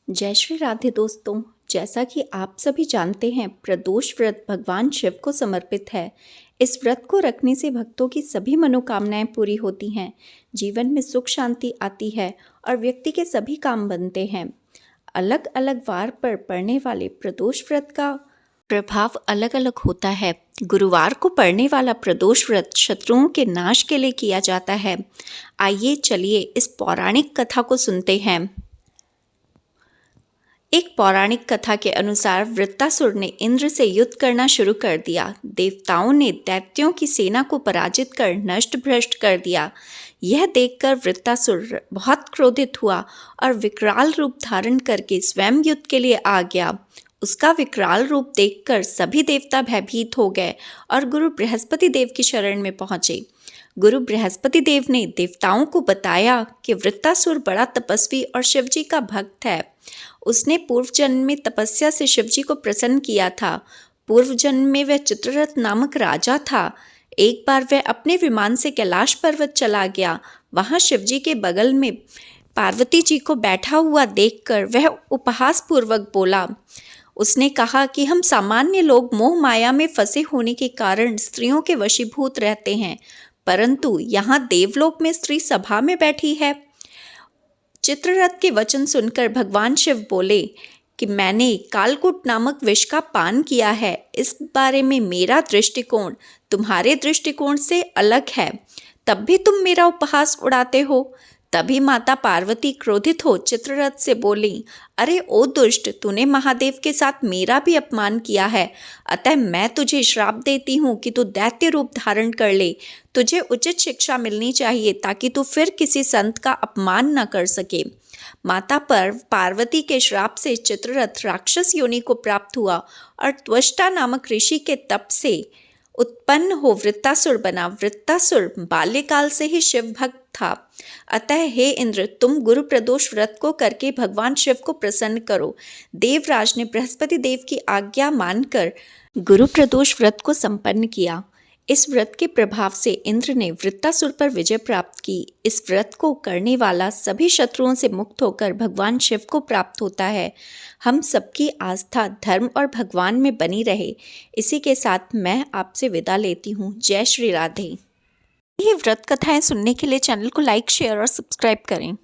जय श्री राधे दोस्तों। जैसा कि आप सभी जानते हैं, प्रदोष व्रत भगवान शिव को समर्पित है। इस व्रत को रखने से भक्तों की सभी मनोकामनाएं पूरी होती हैं, जीवन में सुख शांति आती है और व्यक्ति के सभी काम बनते हैं। अलग अलग वार पर पड़ने वाले प्रदोष व्रत का प्रभाव अलग अलग होता है। गुरुवार को पड़ने वाला प्रदोष व्रत शत्रुओं के नाश के लिए किया जाता है। आइए चलिए इस पौराणिक कथा को सुनते हैं। एक पौराणिक कथा के अनुसार वृत्तासुर ने इंद्र से युद्ध करना शुरू कर दिया। देवताओं ने दैत्यों की सेना को पराजित कर नष्ट भ्रष्ट कर दिया। यह देखकर वृत्तासुर बहुत क्रोधित हुआ और विकराल रूप धारण करके स्वयं युद्ध के लिए आ गया। उसका विकराल रूप देखकर सभी देवता भयभीत हो गए और गुरु बृहस्पति देव की शरण में पहुंचे। गुरु बृहस्पति देव ने देवताओं को बताया कि वृत्तासुर बड़ा तपस्वी और शिवजी का भक्त है। उसने पूर्व जन्म में तपस्या से शिवजी को प्रसन्न किया था। पूर्व जन्म में वह चित्ररथ नामक राजा था। एक बार वह अपने विमान से कैलाश पर्वत चला गया। वहां शिवजी के बगल में पार्वती जी को बैठा हुआ देखकर वह उपहास पूर्वक बोला। उसने कहा कि हम सामान्य लोग मोह माया में फंसे होने के कारण स्त्रियों के वशीभूत रहते हैं, परंतु यहाँ देवलोक में स्त्री सभा में बैठी है। चित्ररथ के वचन सुनकर भगवान शिव बोले कि मैंने कालकूट नामक विष का पान किया है। इस बारे में मेरा दृष्टिकोण तुम्हारे दृष्टिकोण से अलग है, तब भी तुम मेरा उपहास उड़ाते हो। तभी माता पार्वती क्रोधित हो चित्ररथ से बोली, अरे ओ दुष्ट, तूने महादेव के साथ मेरा भी अपमान किया है, अतः मैं तुझे श्राप देती हूँ कि तू दैत्य रूप धारण कर ले। तुझे उचित शिक्षा मिलनी चाहिए ताकि तू फिर किसी संत का अपमान न कर सके। माता पर पार्वती के श्राप से चित्ररथ राक्षस योनि को प्राप्त हुआ और त्वष्टा नामक ऋषि के तप से उत्पन्न हो वृत्तासुर बना। वृत्तासुर बाल्यकाल से ही शिव भक्त था। अतः हे इंद्र, तुम गुरु प्रदोष व्रत को करके भगवान शिव को प्रसन्न करो। देवराज ने बृहस्पति देव की आज्ञा मानकर गुरु प्रदोष व्रत को संपन्न किया। इस व्रत के प्रभाव से इंद्र ने वृत्तासुर पर विजय प्राप्त की। इस व्रत को करने वाला सभी शत्रुओं से मुक्त होकर भगवान शिव को प्राप्त होता है। हम सबकी आस्था धर्म और भगवान में बनी रहे। इसी के साथ मैं आपसे विदा लेती हूँ। जय श्री राधे। ये व्रत कथाएं सुनने के लिए चैनल को लाइक, शेयर और सब्सक्राइब करें।